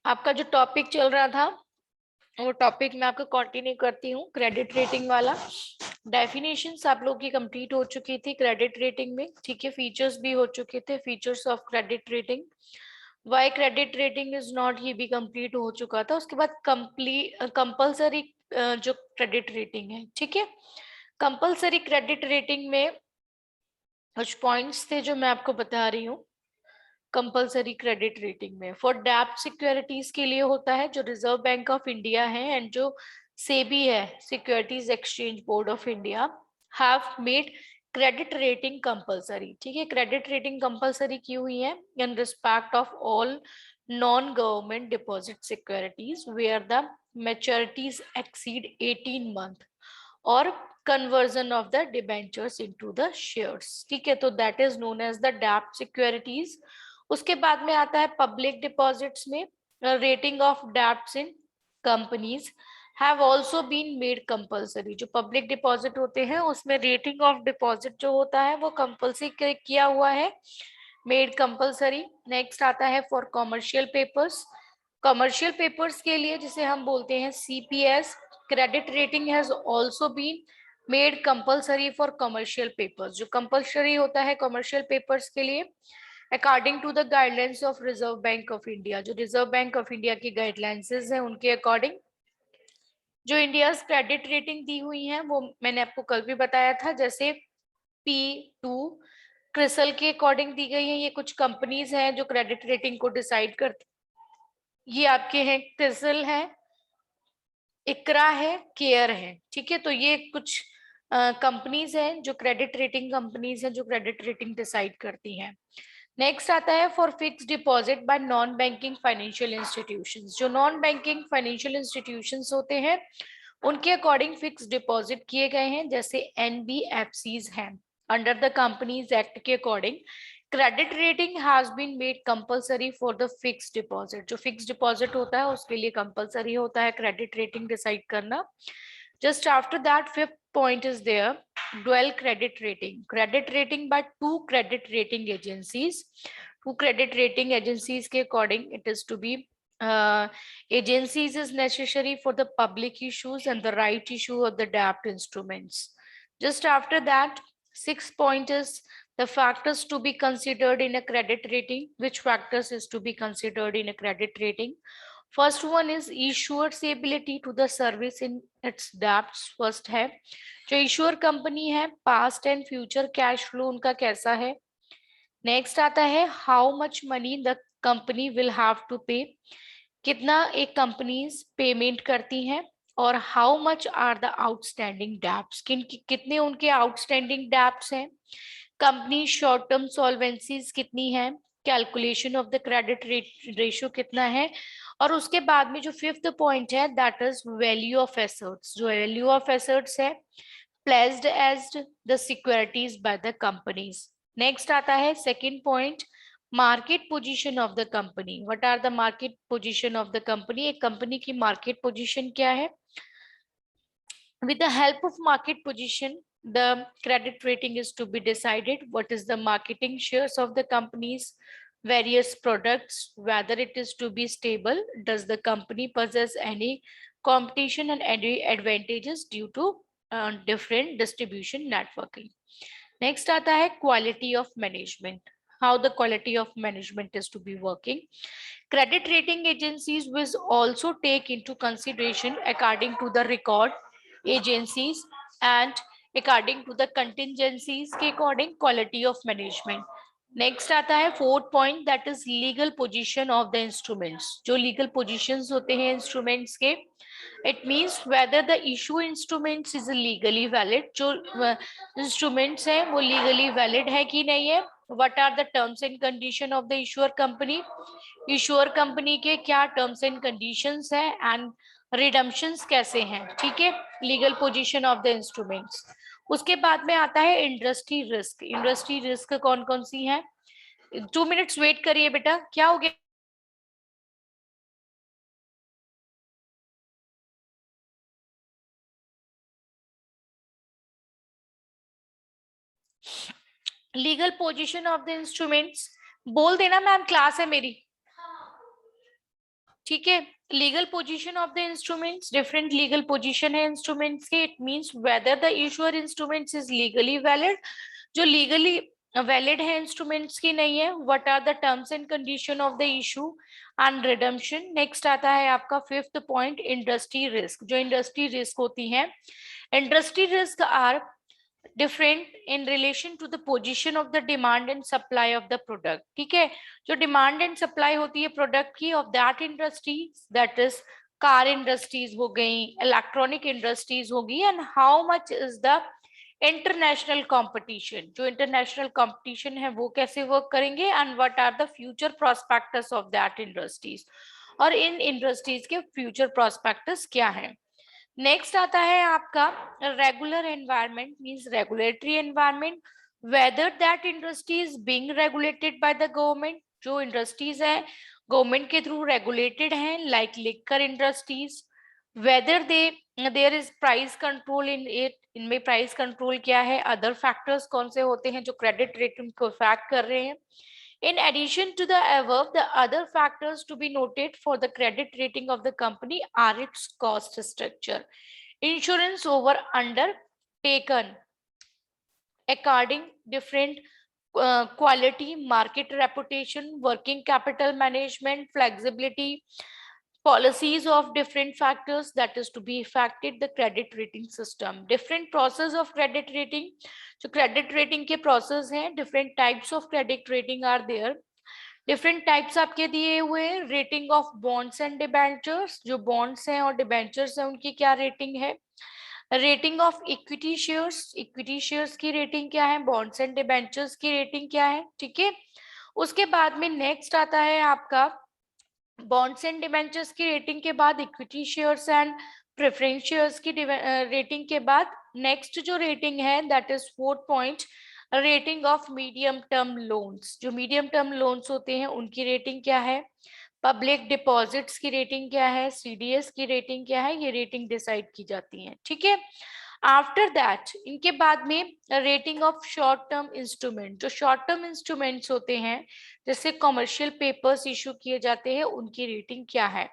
आपका जो टॉपिक चल रहा था वो टॉपिक मैं आपको कंटिन्यू करती हूँ, क्रेडिट रेटिंग वाला। डेफिनेशंस आप लोग की कंप्लीट हो चुकी थी क्रेडिट रेटिंग में, ठीक है। फीचर्स भी हो चुके थे, features of credit rating, why credit rating is not, ये भी कंप्लीट हो चुका था। उसके बाद कंपल्सरी जो क्रेडिट रेटिंग है, ठीक है। कंपल्सरी क्रेडिट रेटिंग में कुछ पॉइंट्स थे जो मैं आपको बता रही हूँ। कंपल्सरी क्रेडिट रेटिंग में फॉर डेब्ट सिक्योरिटीज के लिए होता है, जो रिजर्व बैंक ऑफ इंडिया है एंड जो सेबी है, securities exchange board of India, have made credit rating compulsory, ठीक है। क्रेडिट रेटिंग कंपल्सरी की हुई है in respect of all non government deposit securities where the maturities exceed 18 month और conversion of the debentures into the shares, ठीक है। तो that is known as the debt securities। उसके बाद में आता है पब्लिक डिपॉजिट्स में, rating of debts in companies have also been made compulsory. जो पब्लिक डिपॉजिट होते हैं उसमें रेटिंग ऑफ डिपॉजिट जो होता है वो कंपल्सरी किया हुआ है, मेड कंपल्सरी। नेक्स्ट आता है for commercial papers. Commercial papers के लिए जिसे हम बोलते हैं CPS, credit rating has also been made compulsory for commercial papers. जो कंपल्सरी होता है कमर्शियल पेपर्स के लिए according to the guidelines of reserve bank of India. जो रिजर्व बैंक ऑफ इंडिया की गाइडलाइंस हैं उनके अकॉर्डिंग जो इंडिया क्रेडिट रेटिंग दी हुई है वो मैंने आपको कल भी बताया था। जैसे P2 क्रिसल के अकॉर्डिंग दी गई है। ये कुछ कंपनीज हैं जो क्रेडिट रेटिंग को डिसाइड करती, ये आपके हैं क्रिसल है, इकरा है, केयर है, ठीक है। तो ये कुछ कंपनीज हैं जो क्रेडिट रेटिंग कंपनीज हैं जो क्रेडिट रेटिंग डिसाइड करती हैं। नेक्स्ट आता है for fix deposit bye non banking financial institutions. जो नॉन बैंकिंग फाइनेंशियल इंस्टीट्यूशंस होते हैं उनके अकॉर्डिंग फिक्स डिपॉजिट किए गए हैं, जैसे एनबीएफसीज हैं। अंडर द कंपनीज एक्ट के according credit rating has been made compulsory for the fix deposit. जो फिक्स डिपॉजिट होता है उसके लिए कंपल्सरी होता है क्रेडिट रेटिंग डिसाइड करना। Just after that fifth point is there dual credit rating, credit rating by two credit rating agencies। two credit rating agencies के according it is to be agencies is necessary for the public issues and the right issue of the debt instruments। just after that sixth point is the factors to be considered in a credit rating। which factors is to be considered in a credit rating? First one is issuer's ability to the service in its debts। first है जो issuer company है past and future cash flow उनका कैसा है। Next आता है how much money the company will have to pay, कितना एक कंपनीज पेमेंट करती हैं। और how much are the outstanding debts, कितने उनके आउटस्टैंडिंग डेब्ट्स हैं। कंपनी शॉर्ट टर्म सॉल्वेंसीज कितनी है, calculation of the credit ratio कितना है। और उसके बाद में जो फिफ्थ पॉइंट है that is value of assets. जो वैल्यू ऑफ एसेट्स है pledged as the securities by the companies। next आता है second point market position of the company। what are the market position of the company? एक company की market position क्या है? with the help of market position the credit rating is to be decided what is the marketing shares of the company's various products, whether it is to be stable, does the company possess any competition and any advantages due to different distribution networking। next आता है quality of management, how the quality of management is to be working। credit rating agencies will also take into consideration according to the record agencies and according to the contingencies के according quality of management। Next आता है fourth point that is legal position of the instruments. जो legal positions होते हैं instruments के, it means whether the issue instruments is legally valid. जो instruments हैं वो लीगली वैलिड है कि नहीं है। What are the terms and condition of the issuer company, issuer company के क्या टर्म्स एंड कंडीशंस है एंड रिडम्पशंस कैसे हैं, ठीक है। Legal position of the instruments. उसके बाद में आता है इंडस्ट्री रिस्क। इंडस्ट्री रिस्क कौन कौन सी है? 2 मिनट्स वेट करिए बेटा, क्या हो गया? Legal position of the instruments बोल देना मैम, क्लास है मेरी। ठीक है। Legal position of the instruments, different legal position है इंस्ट्रूमेंट्स के। It means whether the issuer instruments is legally valid, जो लीगली वैलिड है इंस्ट्रूमेंट्स की नहीं है। What are the terms and condition of the issue and redemption. Next आता है आपका फिफ्थ पॉइंट, इंडस्ट्री रिस्क। जो इंडस्ट्री रिस्क होती है, industry risk are different in relation to the position of the demand and supply of the product. ठीक है, जो demand and supply होती है प्रोडक्ट की of that industry, that is car industries हो गई, इलेक्ट्रॉनिक इंडस्ट्रीज होगी, and how much is the international competition. जो इंटरनेशनल कंपटीशन है वो कैसे वर्क करेंगे, and what are the future prospects of that industries, और इन इंडस्ट्रीज के फ्यूचर प्रोस्पेक्टस क्या है। नेक्स्ट आता है आपका regular environment, means regulatory environment, whether that industry is being regulated by the government. जो इंडस्ट्रीज है गवर्नमेंट के थ्रू रेगुलेटेड हैं, like liquor industries, whether there is price control in it, इनमें प्राइस कंट्रोल क्या है, अदर फैक्टर्स कौन से होते हैं जो क्रेडिट रेटिंग को इफेक्ट कर रहे हैं। In addition to the above, the other factors to be noted for the credit rating of the company are its cost structure. Insurance over undertaken according different quality, market reputation, working capital management, flexibility, policies of different factors that is to be affected the credit rating system. Different process of credit rating, जो credit rating के process हैं, different types of credit rating are there. Different types आपके दिए हुए हैं, rating of bonds and debentures, जो bonds हैं और डिबेंचर्स हैं उनकी क्या रेटिंग है। Rating of equity shares, equity shares की रेटिंग क्या है, बॉन्ड्स एंड डिबेंचर्स की रेटिंग क्या है। ठीक है, उसके बाद में नेक्स्ट आता है आपका बॉन्ड्स एंड डिबेंचर्स की रेटिंग के बाद equity shares and preference shares की रेटिंग के बाद नेक्स्ट जो रेटिंग है that is fourth point, rating of medium term loans. जो मीडियम टर्म लोन्स होते हैं उनकी रेटिंग क्या है, पब्लिक डिपॉजिट्स की रेटिंग क्या है, सीडीएस की रेटिंग क्या है, ये रेटिंग डिसाइड की जाती है। ठीक है, आफ्टर दैट इनके बाद में rating of short term instrument. जो शॉर्ट टर्म इंस्ट्रूमेंट्स होते हैं जैसे कमर्शियल पेपर्स इशू किए जाते हैं उनकी रेटिंग क्या है।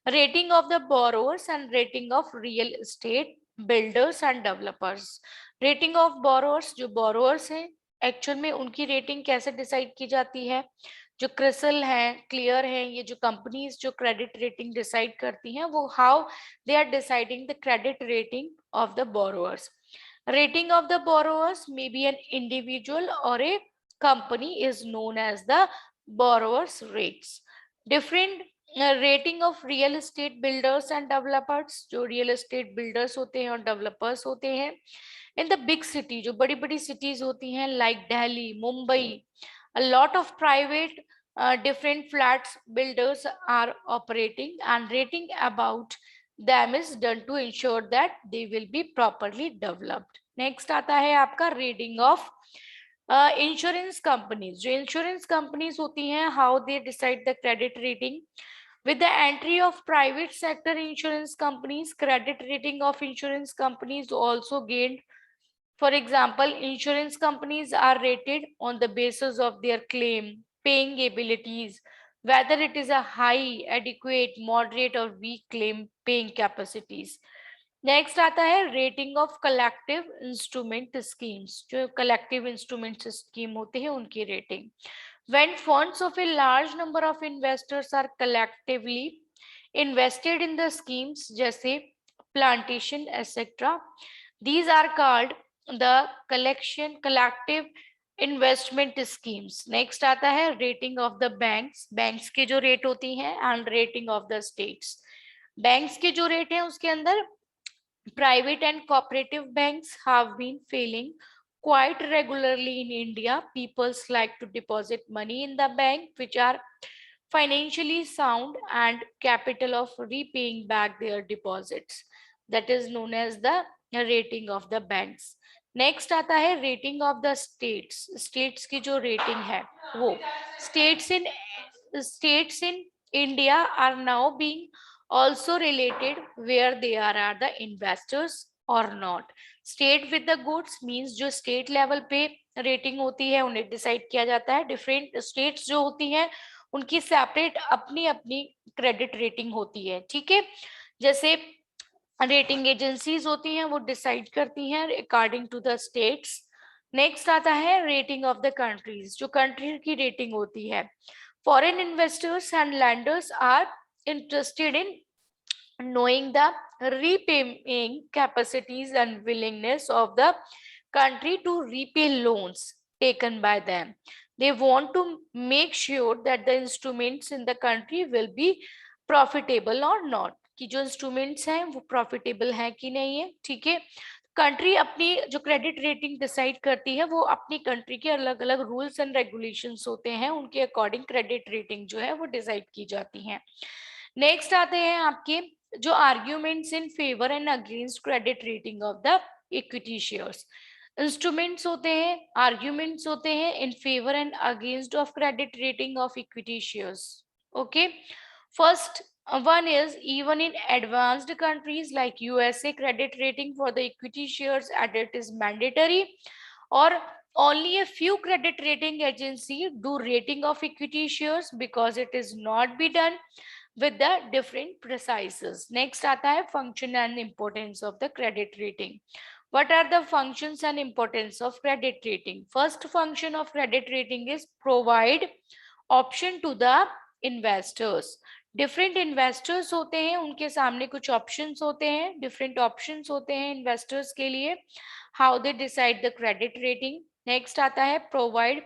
Rating of the borrowers and rating of real estate builders and developers. Rating of borrowers, जो बोरोवर्स हैं एक्चुअल में उनकी रेटिंग कैसे डिसाइड की जाती है। जो क्रिसल है, क्लियर है, ये जो कंपनीज जो क्रेडिट रेटिंग डिसाइड करती हैं वो how they are deciding the credit rating of the borrowers. Rating of the borrowers may be an individual or a company is known as the borrowers rates. Different rating of real estate builders and developers, जो real estate builders होते हैं और developers होते हैं in the big city, जो बड़ी बड़ी cities होती हैं like Delhi, Mumbai, a lot of private different flats builders are operating, and rating about them is done to ensure that they will be properly developed. Next आता है आपका rating of insurance companies. जो insurance companies होती हैं how they decide the credit rating. With the entry of private sector insurance companies, credit rating of insurance companies also gained. For example, insurance companies are rated on the basis of their claim paying abilities, whether it is a high, adequate, moderate or weak claim paying capacities. Next आता है rating of collective instrument schemes. जो collective instrument scheme होते हैं उनकी rating. When funds of a large number of investors are collectively invested in the schemes जैसे plantation etc, these are called the collective investment schemes. Next आता है rating of the banks, banks की जो rate होती है, and rating of the states. Banks के जो rate है उसके अंदर private and cooperative banks have been failing quite regularly in India. People like to deposit money in the bank which are financially sound and capable of repaying back their deposits. That is known as the rating of the banks. Next आता है rating of the states. States की जो rating है वो states in India are now being also related where they are the investors or not. State with the goods means जो state level पे rating होती है उन्हें decide किया जाता है। Different states जो होती हैं उनकी सेपरेट अपनी अपनी क्रेडिट रेटिंग होती है, ठीक है। जैसे रेटिंग एजेंसीज होती हैं वो डिसाइड करती हैं according to the states. Next आता है रेटिंग ऑफ द कंट्रीज, जो कंट्री की रेटिंग होती है। Foreign investors and lenders are interested in knowing the repaying capacities and willingness of the country to repay loans taken by them. They want to make sure that the instruments in the country will be profitable or not, कि जो instruments हैं वो profitable हैं कि नहीं है, ठीक है। कंट्री अपनी जो क्रेडिट रेटिंग डिसाइड करती है वो अपनी कंट्री के अलग अलग रूल्स एंड रेगुलेशंस होते हैं, उनके अकॉर्डिंग क्रेडिट रेटिंग जो है वो डिसाइड की जाती है। नेक्स्ट आते हैं आपके जो arguments in favour and against credit rating of the equity shares. Instruments होते हैं, आर्ग्यूमेंट्स होते हैं in favour and against of credit rating of equity shares. Okay, first one is even in advanced countries like USA, credit rating for the equity shares added is mandatory, or only a few credit rating agencies do rating of equity shares because it is not be done with the different precises. Next आता है function and importance of the credit rating. What are the functions and importance of credit rating? First function of credit rating is provide option to the investors. Different investors होते हैं, उनके सामने कुछ options होते हैं, different options होते हैं investors के लिए, how they decide the credit rating. Next आता है provide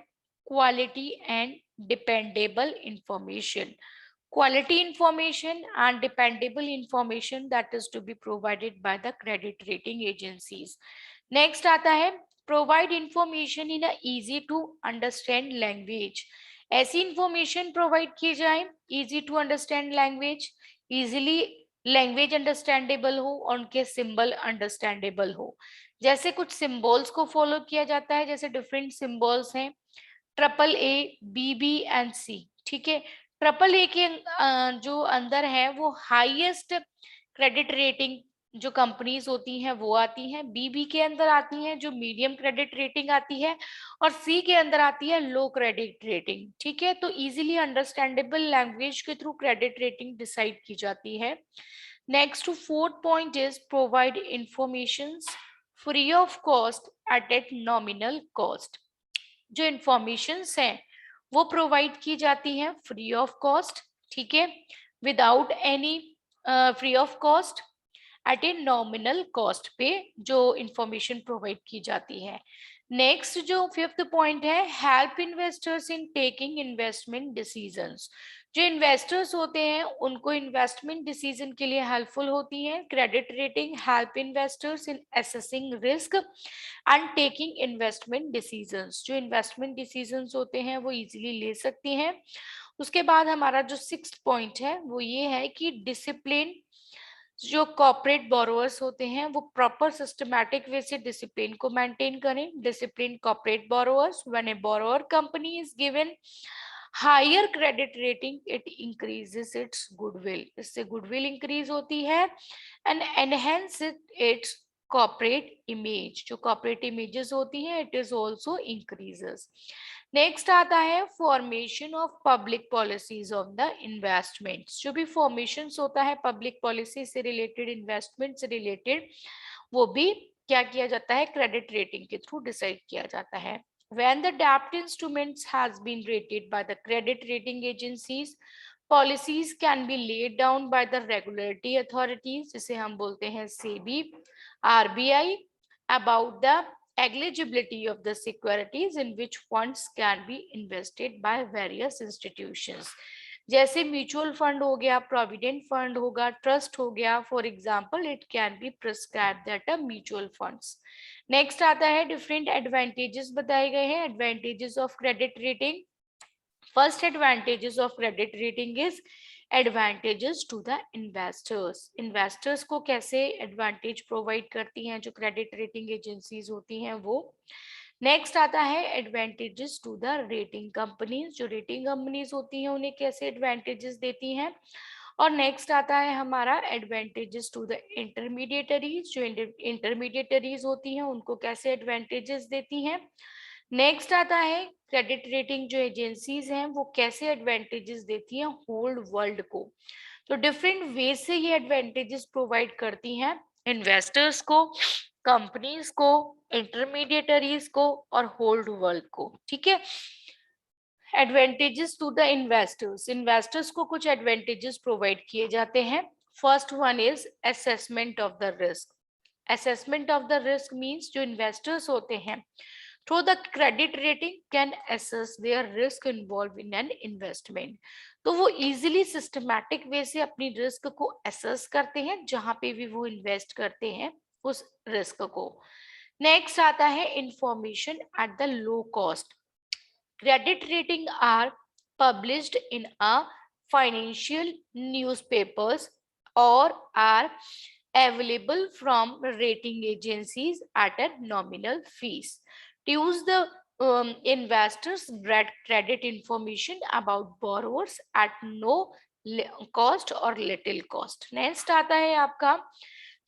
quality and dependable information, quality information and dependable information that is to be provided by the credit rating agencies. Next आता है provide information in a easy to understand language. ऐसी information provide की जाए easy to understand language, easily language understandable हो और उनके symbol understandable हो। जैसे कुछ सिंबल्स को फॉलो किया जाता है, जैसे डिफरेंट सिंबल्स हैं AAA, BB एंड C, ठीक है। AAA के जो अंदर है वो हाईएस्ट क्रेडिट रेटिंग जो कंपनीज होती हैं वो आती हैं, BB के अंदर आती हैं जो मीडियम क्रेडिट रेटिंग आती है, और C के अंदर आती है लो क्रेडिट रेटिंग, ठीक है। तो इजीली अंडरस्टैंडेबल लैंग्वेज के थ्रू क्रेडिट रेटिंग डिसाइड की जाती है। Next fourth point is provide information free of cost at nominal cost. जो इंफॉर्मेशंस हैं वो प्रोवाइड की जाती हैं फ्री ऑफ कॉस्ट, ठीक है, without any free of cost at a nominal cost पे जो इंफॉर्मेशन प्रोवाइड की जाती है। नेक्स्ट जो फिफ्थ पॉइंट है help investors in taking investment decisions. जो इन्वेस्टर्स होते हैं उनको इन्वेस्टमेंट डिसीजन के लिए हेल्पफुल होती है credit rating, help investors in assessing risk and taking investment decisions. जो इन्वेस्टमेंट डिसीजंस होते हैं वो इजीली ले सकती हैं। उसके बाद हमारा जो सिक्स्थ पॉइंट है वो ये है कि डिसिप्लिन, जो कॉर्पोरेट बोरोअर्स होते हैं वो प्रॉपर सिस्टमैटिक वे से डिसिप्लिन को मेंटेन करें। Discipline corporate borrowers, when a borrower company is given higher credit rating it increases its goodwill, इससे गुडविल इंक्रीज होती है and enhance its corporate image, जो कॉर्पोरेट इमेजेस होती हैं it is also increases. Next आता है formation of public policies of the investments. जो भी फॉर्मेशंस होता है पब्लिक पॉलिसी से रिलेटेड, इन्वेस्टमेंट से रिलेटेड, वो भी क्या किया जाता है क्रेडिट रेटिंग के थ्रू डिसाइड किया जाता है। When the debt instruments has been rated by the credit rating agencies, policies can be laid down by the regulatory authorities, जिसे हम बोलते हैं SEBI, RBI, about the eligibility of the securities in which funds can be invested by various institutions. जैसे mutual fund हो गया, provident fund होगा, trust हो गया, for example it can be prescribed at a mutual funds. Next आता है different advantages बताए गए हैं, advantages of credit rating. First advantages of credit rating is advantages to the investors. Investors को कैसे एडवांटेज प्रोवाइड करती हैं जो क्रेडिट रेटिंग एजेंसीज होती हैं वो। नेक्स्ट आता है advantages to the rating companies, जो रेटिंग कंपनीज होती हैं उन्हें कैसे एडवांटेजेस देती हैं। और नेक्स्ट आता है हमारा एडवांटेजेस टू द इंटरमीडिएटरीज, जो इंटरमीडिएटरीज होती हैं उनको कैसे एडवांटेजेस देती हैं। नेक्स्ट आता है क्रेडिट रेटिंग जो एजेंसीज हैं वो कैसे एडवांटेजेस देती हैं होल वर्ल्ड को। तो डिफरेंट वे से ये एडवांटेजेस प्रोवाइड करती हैं इन्वेस्टर्स को, कंपनीज को, इंटरमीडिएटरीज को और होल्ड वर्ल्ड को। ठीक है, advantages to the investors, investors को कुछ एडवांटेजेस प्रोवाइड किए जाते हैं। First one is assessment of the risk. Assessment of the risk means जो इन्वेस्टर्स होते हैं through the credit rating can assess their risk involved in an investment। तो वो इजीली सिस्टमैटिक वे से अपनी रिस्क को असेस करते हैं जहां पे भी वो इन्वेस्ट करते हैं उस रिस्क को। नेक्स्ट आता है information at the low cost. Credit rating are published in a financial newspapers or are available from rating agencies at a nominal fees to use the investors credit information about borrowers at no cost or little cost। Next आता है आपका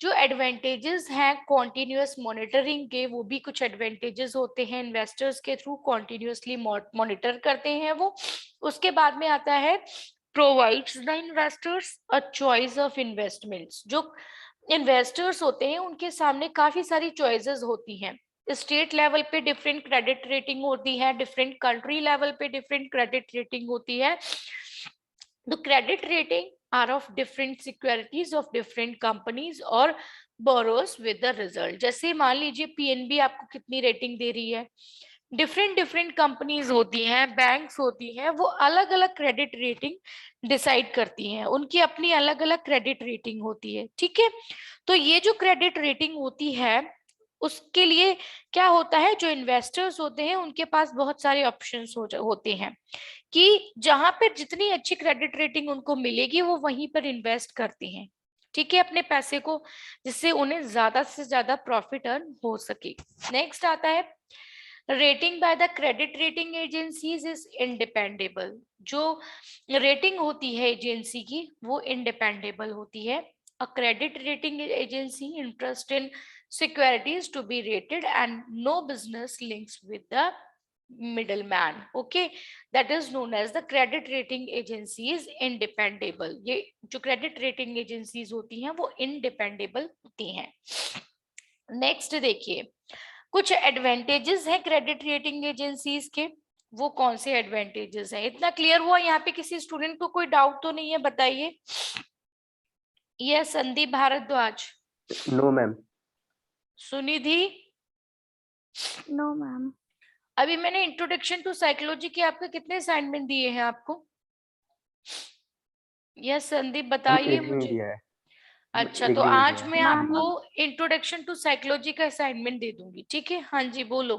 जो advantages हैं continuous monitoring के, वो भी कुछ advantages होते हैं इन्वेस्टर्स के थ्रू कॉन्टिन्यूअसली मॉनिटर करते हैं वो। उसके बाद में आता है provides the investors a choice of investments. जो इन्वेस्टर्स होते हैं उनके सामने काफी सारी चॉइसेस होती हैं। स्टेट लेवल पे डिफरेंट क्रेडिट रेटिंग होती है, डिफरेंट कंट्री लेवल पे डिफरेंट क्रेडिट रेटिंग होती है। The credit rating are of different securities of different companies और borrowers with the result। जैसे मान लीजिए पीएनबी आपको कितनी रेटिंग दे रही है, डिफरेंट कंपनीज होती हैं, बैंक्स होती हैं, वो अलग अलग क्रेडिट रेटिंग डिसाइड करती हैं, उनकी अपनी अलग अलग क्रेडिट रेटिंग होती है। ठीक है, तो ये जो क्रेडिट रेटिंग होती है उसके लिए क्या होता है, जो इन्वेस्टर्स होते हैं उनके पास बहुत सारे ऑप्शंस होते हैं कि जहां पर जितनी अच्छी क्रेडिट रेटिंग उनको मिलेगी वो वहीं पर इन्वेस्ट करती हैं। ठीक है, अपने पैसे को, जिससे उन्हें ज्यादा से ज्यादा प्रॉफिट अर्न हो सके। नेक्स्ट आता है rating by the credit rating agencies is independable. जो रेटिंग होती है एजेंसी की वो इंडिपेंडेबल होती है। A credit rating agency interest in securities to be rated and no business links with the middleman। okay, that is known as the credit rating agencies independable। ये जो credit rating agencies होती हैं वो independable होती हैं। Next देखिए कुछ advantages हैं क्रेडिट रेटिंग एजेंसीज के, वो कौन से एडवांटेजेस हैं, इतना क्लियर हुआ यहाँ पे? किसी स्टूडेंट को कोई डाउट तो नहीं है, बताइए। ये Sandeep Bhardwaj, no ma'am. Sunidhi, no ma'am. अभी मैंने इंट्रोडक्शन टू साइकोलॉजी के आपके कितने असाइनमेंट दिए हैं आपको? यस संदीप बताइए मुझे। दिया है। अच्छा, एक तो भी नहीं आज दिया है। मैं आपको इंट्रोडक्शन टू साइकोलॉजी का असाइनमेंट दे दूंगी। ठीक है, हाँ जी बोलो।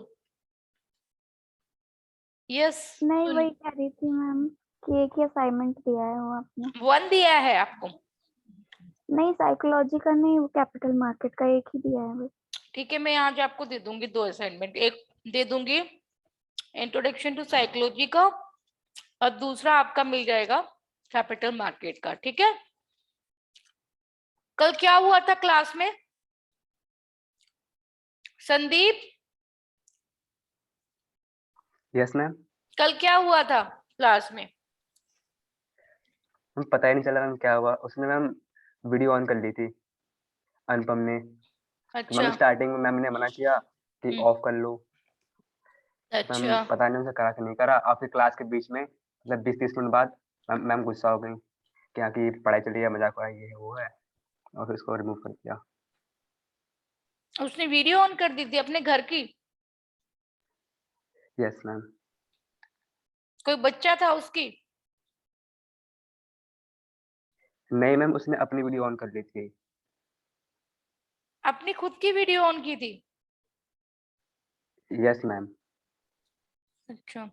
यस नहीं, वही कह रही थी मैम कि एक ही असाइनमेंट दिया है वो आपने। वन दिया है आपको? नहीं, साइकोलॉजी का नहीं, वो कैपिटल मार्केट का एक ही दिया है बस। ठीक है, मैं आज आपको दे दूंगी दो असाइनमेंट, एक दे दूंगी इंट्रोडक्शन टू साइकोलॉजी का और दूसरा आपका मिल जाएगा कैपिटल मार्केट का। ठीक है, कल क्या हुआ था क्लास में संदीप? Yes ma'am. कल क्या हुआ था क्लास में? पता ही नहीं चला मैम क्या हुआ, उसने मैम वीडियो ऑन कर ली थी अनुपम ने। अच्छा। मैम स्टार्टिंग में मैम ने मना किया कि ऑफ कर लो। मैम अच्छा, पता नहीं उनसे करा कि नहीं करा, और फिर क्लास के बीच में मतलब 20-30 मिनट बाद मैम गुस्सा हो गई कि यहाँ की पढ़ाई चल रही है, मजाक हो रहा है, ये है वो है, और फिर उसको रिमूव कर दिया। उसने वीडियो ऑन कर दी थी अपने घर की? Yes ma'am. कोई बच्चा था उसकी? नहीं मैम, उसने अपनी वीडियो ऑन कर ली थी। अपनी खुद की वीडियो ऑन की थी? Yes ma'am. अच्छा,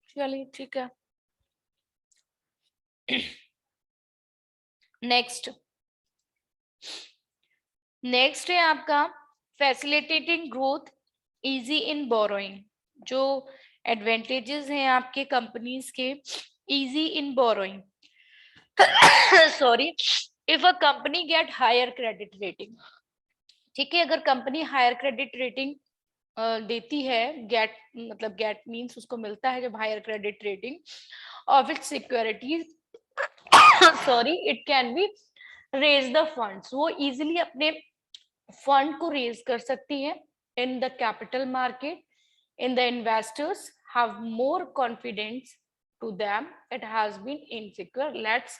चलिए ठीक है। नेक्स्ट है आपका facilitating growth easy in borrowing. जो एडवांटेजेस हैं आपके कंपनीज के, easy in borrowing. Sorry, if a company get higher credit rating, ठीक है, अगर कंपनी हायर क्रेडिट रेटिंग देती है, गेट मतलब गेट मींस उसको मिलता है जब higher credit rating of its securities, sorry, it can be raise the funds, वो इजीली अपने फंड को रेज कर सकती है in the capital market, in the investors have more confidence to them, it has been insecure, let's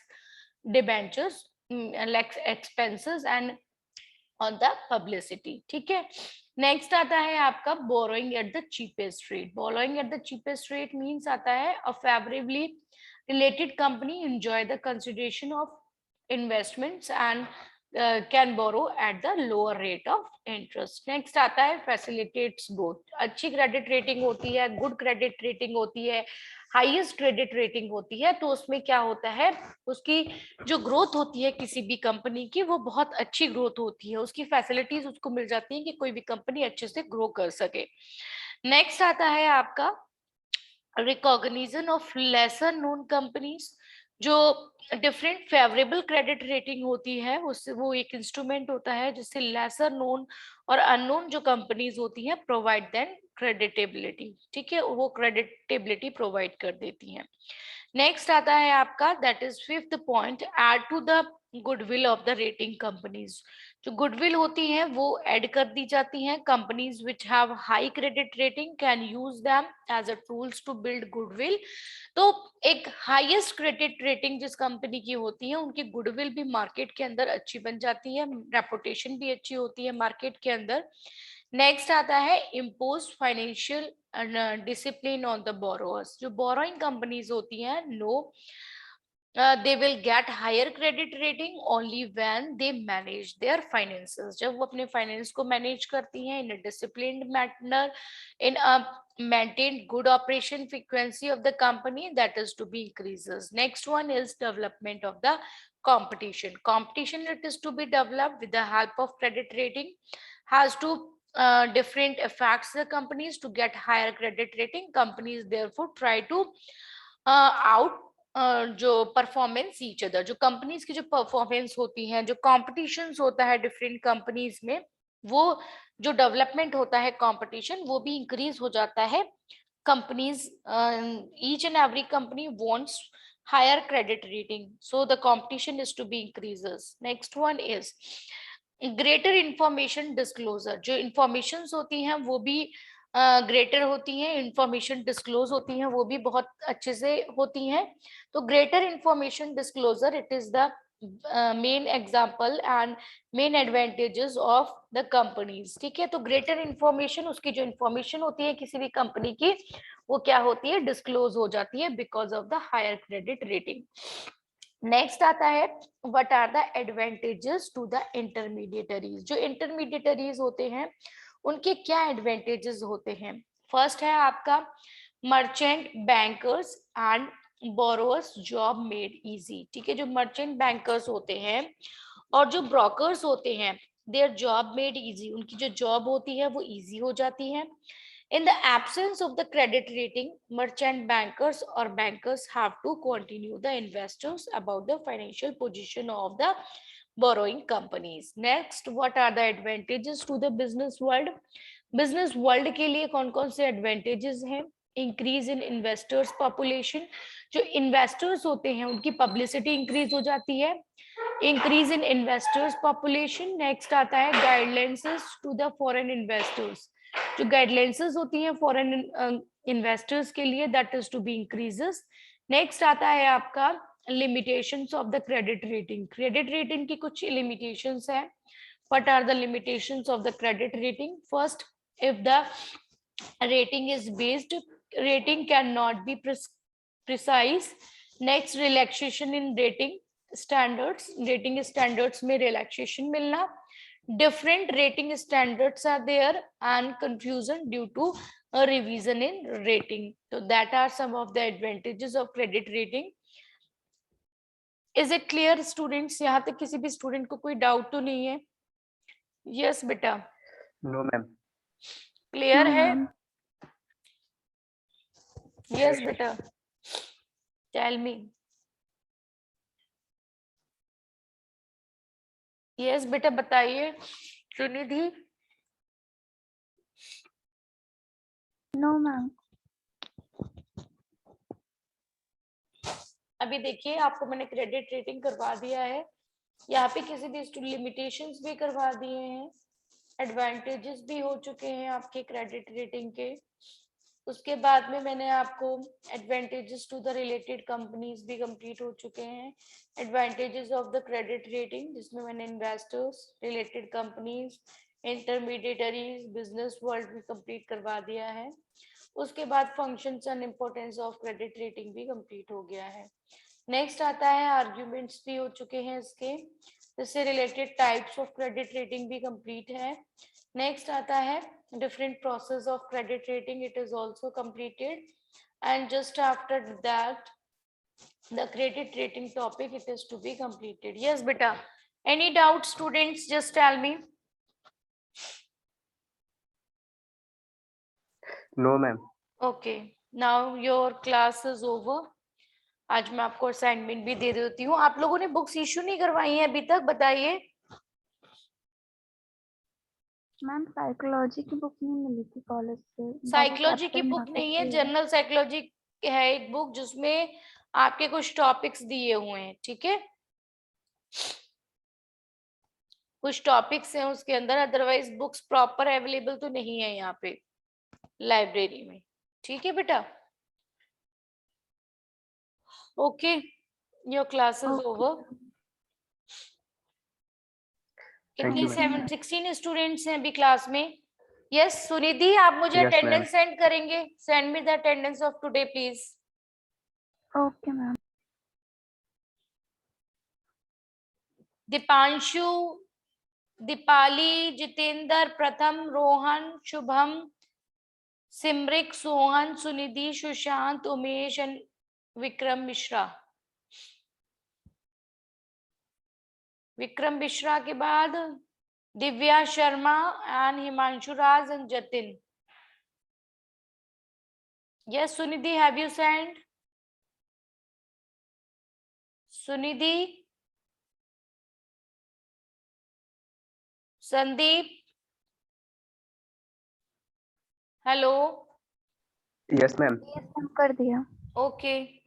debentures, let's expenses and on the publicity. ठीक है, next आता है आपका borrowing at the cheapest rate. Borrowing at the cheapest rate means आता है अ favourably related company enjoy the consideration of investments and can borrow at the lower rate of interest. next आता है facilitates growth। अच्छी credit rating होती है, good credit rating होती है, highest credit rating होती है, तो उसमें क्या होता है, उसकी जो ग्रोथ होती है किसी भी कंपनी की वो बहुत अच्छी ग्रोथ होती है, उसकी फैसिलिटीज उसको मिल जाती है कि कोई भी कंपनी अच्छे से ग्रो कर सके। नेक्स्ट आता है आपका recognition of lesser known companies. जो डिफरेंट फेवरेबल क्रेडिट रेटिंग होती है उससे वो एक इंस्ट्रूमेंट होता है जिससे लेसर नोन और अननोन जो कंपनीज होती हैं प्रोवाइड देन क्रेडिटेबिलिटी। ठीक है, वो क्रेडिटेबिलिटी प्रोवाइड कर देती हैं। नेक्स्ट आता है आपका that is fifth point, add to the goodwill of the rating companies. जो गुडविल होती है वो ऐड कर दी जाती हैं। Companies which have high credit rating can use them as a tools to build goodwill. तो एक हाईएस्ट क्रेडिट रेटिंग जिस कंपनी की होती है उनकी गुडविल भी मार्केट के अंदर अच्छी बन जाती है, रेपुटेशन भी अच्छी होती है मार्केट के अंदर। नेक्स्ट आता है impose financial discipline on the borrowers. जो बोरोइंग कंपनीज होती हैं no they will get higher credit rating only when they manage their finances। जब वो अपने फाइनेंस को मैनेज करती हैं in a disciplined manner, in a maintained good operation frequency of the company, that is to be increases। next one is development of the competition। competition it is to be developed with the help of credit rating, has to different affects the companies to get higher credit rating। companies therefore try to out जो performance each other, जो companies की जो performance होती है, जो competitions होता है different companies में, वो जो डेवलपमेंट होता है कंपटीशन वो भी इंक्रीज हो जाता है। Companies each and every company wants higher credit rating, so the competition is to be increases। next one is greater information disclosure। जो informations होती हैं वो भी ग्रेटर होती हैं, इंफॉर्मेशन डिस्क्लोज होती हैं वो भी बहुत अच्छे से होती हैं। तो greater information disclosure it is the main example and main advantages of the companies. ठीक है, तो ग्रेटर इंफॉर्मेशन, उसकी जो इंफॉर्मेशन होती है किसी भी कंपनी की वो क्या होती है, डिस्क्लोज हो जाती है because of the higher credit rating. Next आता है what are the advantages to the intermediaries. जो इंटरमीडिएटरीज होते हैं उनके क्या एडवांटेजेस होते हैं। फर्स्ट है आपका merchant bankers and borrowers job made easy. ठीक है, जो मर्चेंट बैंकर्स होते हैं और जो ब्रोकर्स होते हैं देयर जॉब मेड इजी, उनकी जो जॉब होती है वो इजी हो जाती है। In the absence of the credit rating, merchant bankers or bankers have to continue the investors about the financial position of the borrowing companies। Next, what are the advantages to the business world? Business world के लिए कौन-कौन से advantages हैं? Increase in investors population। जो investors होते हैं उनकी publicity increase हो जाती है। Increase in investors population। Next आता है guidelines to the foreign investors। जो गाइडलाइंसेस होती हैं फॉरेन इन्वेस्टर्स के लिए that is to be increases. Next आता है आपका limitations of the credit rating. Credit rating की कुछ लिमिटेशंस है। What are the limitations of the credit rating? First, if the rating is based, rating cannot be precise। next, relaxation in rating standards, rating standards में relaxation मिलना। different rating standards are there and confusion due to a revision in rating। so that are some of the advantages of credit rating। is it clear students? यहाँ तक किसी भी student को कोई doubt तो नहीं है? यस बेटा, नो मैम। क्लियर No, है? ma'am. यस बेटा, टेल मी। यस बेटा बताइए, सुनिधि? No ma'am. अभी देखिए आपको मैंने क्रेडिट रेटिंग करवा दिया है, यहाँ पे किसी भी लिमिटेशंस भी करवा दिए हैं, एडवांटेजेस भी हो चुके हैं आपके क्रेडिट रेटिंग के। उसके बाद में मैंने आपको advantages to the related companies भी कंप्लीट हो चुके हैं, advantages of the credit rating जिसमें मैंने investors, related companies, intermediaries, business world भी कंप्लीट करवा दिया है। उसके बाद functions and importance of credit rating भी कंप्लीट हो गया है। नेक्स्ट आता है आर्ग्यूमेंट्स भी हो चुके हैं इसके, इससे related types of credit rating भी कंप्लीट है। नेक्स्ट आता है different process of credit rating, it is also completed, and just after that the credit rating topic it is to be completed. Yes beta, any doubt students, just tell me. No ma'am. Okay, now your class is over. आज मैं आपको assignment भी दे देती हूँ। आप लोगों ने books issue नहीं करवाई है अभी तक, बताइए। मैम साइकोलॉजी की बुक नहीं मिली थी कॉलेज से। साइकोलॉजी की बुक नहीं है, जनरल साइकोलॉजी है एक बुक जिसमें आपके कुछ टॉपिक्स दिए हुए हैं, ठीक है, कुछ टॉपिक्स हैं उसके अंदर, अदरवाइज बुक्स प्रॉपर अवेलेबल तो नहीं है यहाँ पे लाइब्रेरी में, ठीक है बेटा। Okay, your class is over. कितनी 16 स्टूडेंट्स हैं अभी क्लास में? यस सुनिधि, आप मुझे Yes, अटेंडेंस सेंड करेंगे? Send me the attendance of today please. Okay ma'am. Deepanshu, Deepali, Jitendra, प्रथम, रोहन, शुभम, सिमरिक, सोहन, सुनिधि, सुशांत, उमेश एंड विक्रम मिश्रा। विक्रम मिश्रा के बाद Divya Sharma and Himanshu Raj and Jatin. Yes, Sunidhi, have you sent? Sunidhi, Sandeep, hello. Yes ma'am. Yes ma'am कर दिया। Okay.